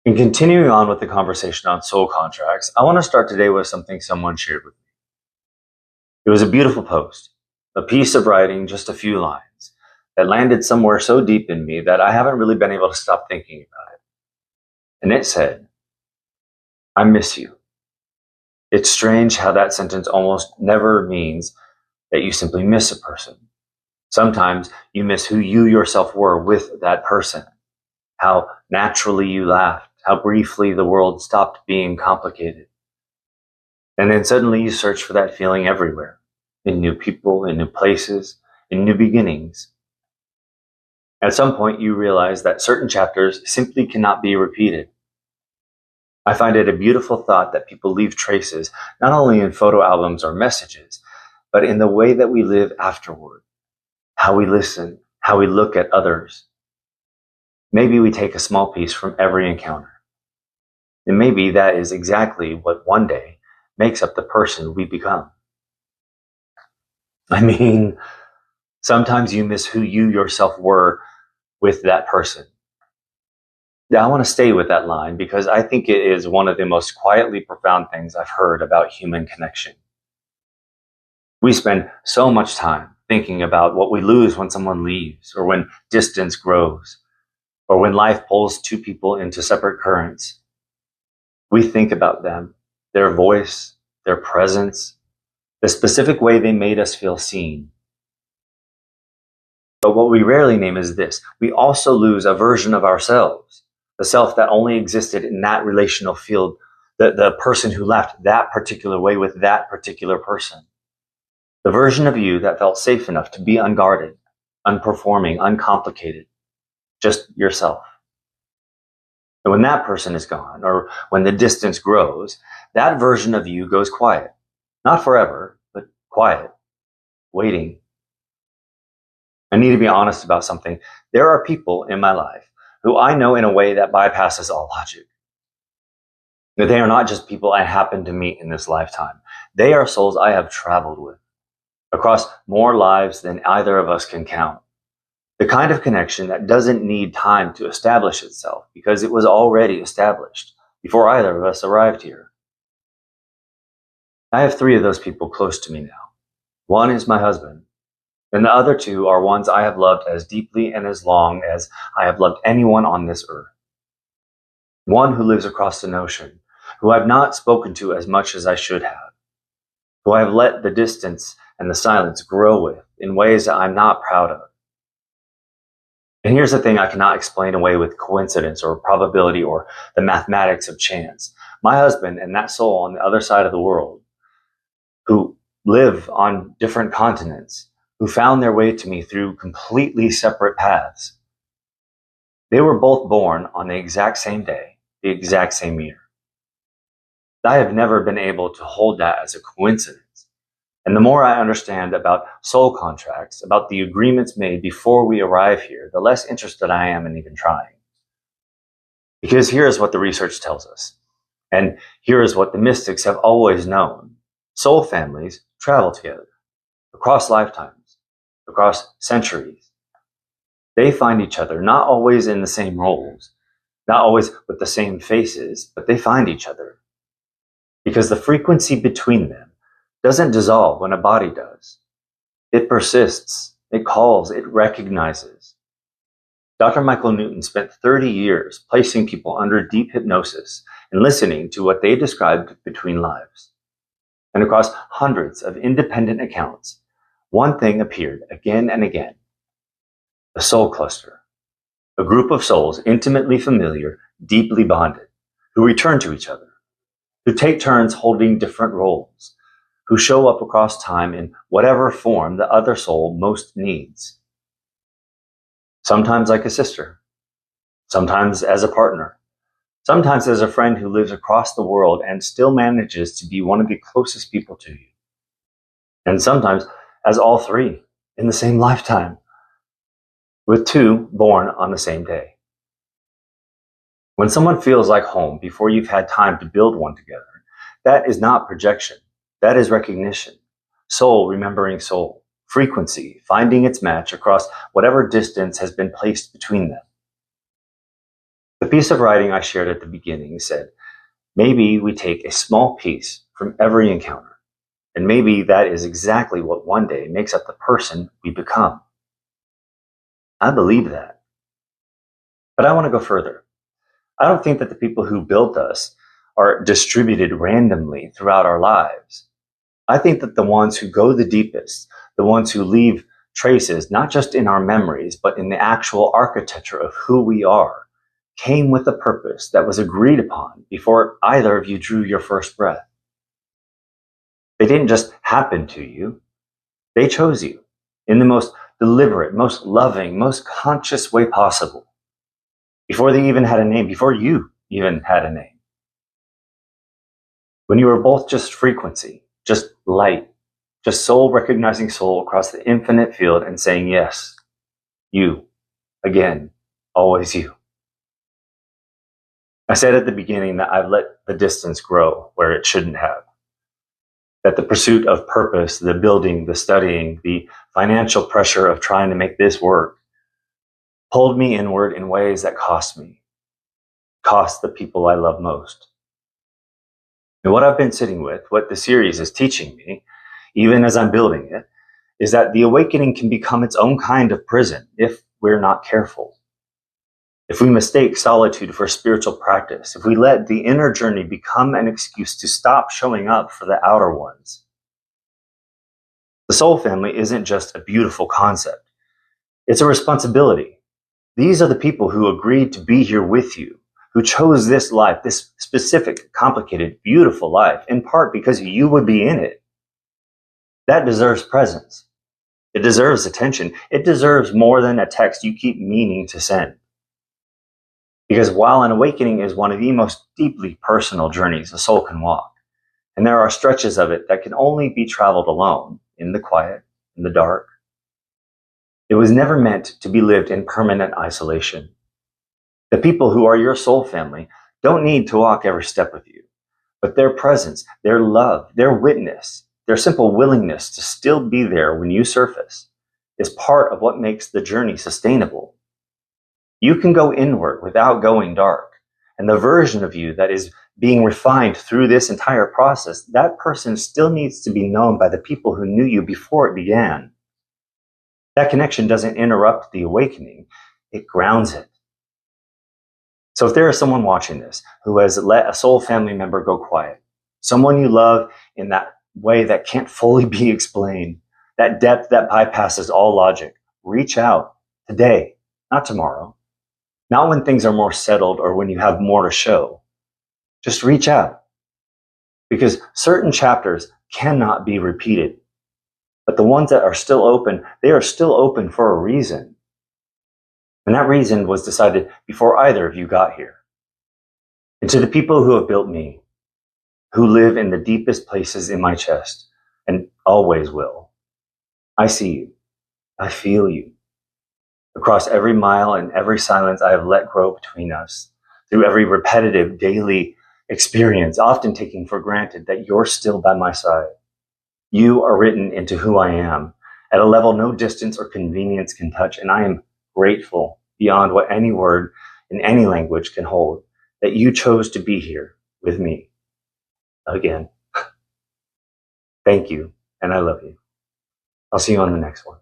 In continuing on with the conversation on soul contracts, I want to start today with something someone shared with me. It was a beautiful post, a piece of writing, just a few lines, that landed somewhere so deep in me that I haven't really been able to stop thinking about it. And it said, "I miss you." It's strange how that sentence almost never means that you simply miss a person. Sometimes you miss who you yourself were with that person, how naturally you laughed, how briefly the world stopped being complicated. And then suddenly you search for that feeling everywhere, in new people, in new places, in new beginnings. At some point, you realize that certain chapters simply cannot be repeated. I find it a beautiful thought that people leave traces, not only in photo albums or messages, but in the way that we live afterward, how we listen, how we look at others. Maybe we take a small piece from every encounter. And maybe that is exactly what one day makes up the person we become. I mean, sometimes you miss who you yourself were with that person. Now, I want to stay with that line because I think it is one of the most quietly profound things I've heard about human connection. We spend so much time thinking about what we lose when someone leaves, or when distance grows, or when life pulls two people into separate currents. We think about them, their voice, their presence, the specific way they made us feel seen. But what we rarely name is this: we also lose a version of ourselves, the self that only existed in that relational field, the person who left that particular way with that particular person. The version of you that felt safe enough to be unguarded, unperforming, uncomplicated, just yourself. And when that person is gone, or when the distance grows, that version of you goes quiet. Not forever, but quiet, waiting. I need to be honest about something. There are people in my life who I know in a way that bypasses all logic. That they are not just people I happen to meet in this lifetime. They are souls I have traveled with, across more lives than either of us can count. The kind of connection that doesn't need time to establish itself because it was already established before either of us arrived here. I have 3 of those people close to me now. One is my husband, and the other 2 are ones I have loved as deeply and as long as I have loved anyone on this earth. One who lives across an ocean, who I've not spoken to as much as I should have, who I have let the distance and the silence grow with in ways that I'm not proud of. And here's the thing I cannot explain away with coincidence or probability or the mathematics of chance. My husband and that soul on the other side of the world, who live on different continents, who found their way to me through completely separate paths, they were both born on the exact same day, the exact same year. I have never been able to hold that as a coincidence. And the more I understand about soul contracts, about the agreements made before we arrive here, the less interested I am in even trying. Because here is what the research tells us. And here is what the mystics have always known. Soul families travel together across lifetimes, across centuries. They find each other, not always in the same roles, not always with the same faces, but they find each other. Because the frequency between them doesn't dissolve when a body does. It persists, it calls, it recognizes. Dr. Michael Newton spent 30 years placing people under deep hypnosis and listening to what they described between lives. And across hundreds of independent accounts, one thing appeared again and again: the soul cluster, a group of souls intimately familiar, deeply bonded, who return to each other, who take turns holding different roles, who show up across time in whatever form the other soul most needs. Sometimes like a sister, sometimes as a partner, sometimes as a friend who lives across the world and still manages to be one of the closest people to you. And sometimes as all 3 in the same lifetime, with 2 born on the same day. When someone feels like home before you've had time to build one together, that is not projection. That is recognition. Soul remembering soul. Frequency finding its match across whatever distance has been placed between them. The piece of writing I shared at the beginning said, maybe we take a small piece from every encounter, and maybe that is exactly what one day makes up the person we become. I believe that. But I want to go further. I don't think that the people who built us are distributed randomly throughout our lives. I think that the ones who go the deepest, the ones who leave traces, not just in our memories, but in the actual architecture of who we are, came with a purpose that was agreed upon before either of you drew your first breath. They didn't just happen to you. They chose you in the most deliberate, most loving, most conscious way possible. Before they even had a name, before you even had a name. When you were both just frequency, just light, just soul recognizing soul across the infinite field and saying, yes, you, again, always you. I said at the beginning that I've let the distance grow where it shouldn't have. That the pursuit of purpose, the building, the studying, the financial pressure of trying to make this work pulled me inward in ways that cost me, cost the people I love most. And what I've been sitting with, what the series is teaching me, even as I'm building it, is that the awakening can become its own kind of prison if we're not careful. If we mistake solitude for spiritual practice, if we let the inner journey become an excuse to stop showing up for the outer ones. The soul family isn't just a beautiful concept. It's a responsibility. These are the people who agreed to be here with you, who chose this life, this specific, complicated, beautiful life, in part because you would be in it. That deserves presence. It deserves attention. It deserves more than a text you keep meaning to send. Because while an awakening is one of the most deeply personal journeys a soul can walk, and there are stretches of it that can only be traveled alone, in the quiet, in the dark, it was never meant to be lived in permanent isolation. The people who are your soul family don't need to walk every step with you, but their presence, their love, their witness, their simple willingness to still be there when you surface is part of what makes the journey sustainable. You can go inward without going dark, and the version of you that is being refined through this entire process, that person still needs to be known by the people who knew you before it began. That connection doesn't interrupt the awakening, it grounds it. So if there is someone watching this who has let a soul family member go quiet, someone you love in that way that can't fully be explained, that depth that bypasses all logic, reach out today, not tomorrow, not when things are more settled or when you have more to show. Just reach out, because certain chapters cannot be repeated. But the ones that are still open, they are still open for a reason. And that reason was decided before either of you got here. And to the people who have built me, who live in the deepest places in my chest, and always will, I see you. I feel you. Across every mile and every silence I have let grow between us, through every repetitive daily experience, often taking for granted that you're still by my side. You are written into who I am at a level no distance or convenience can touch, and I am grateful beyond what any word in any language can hold that you chose to be here with me again. Thank you, and I love you. I'll see you on the next one.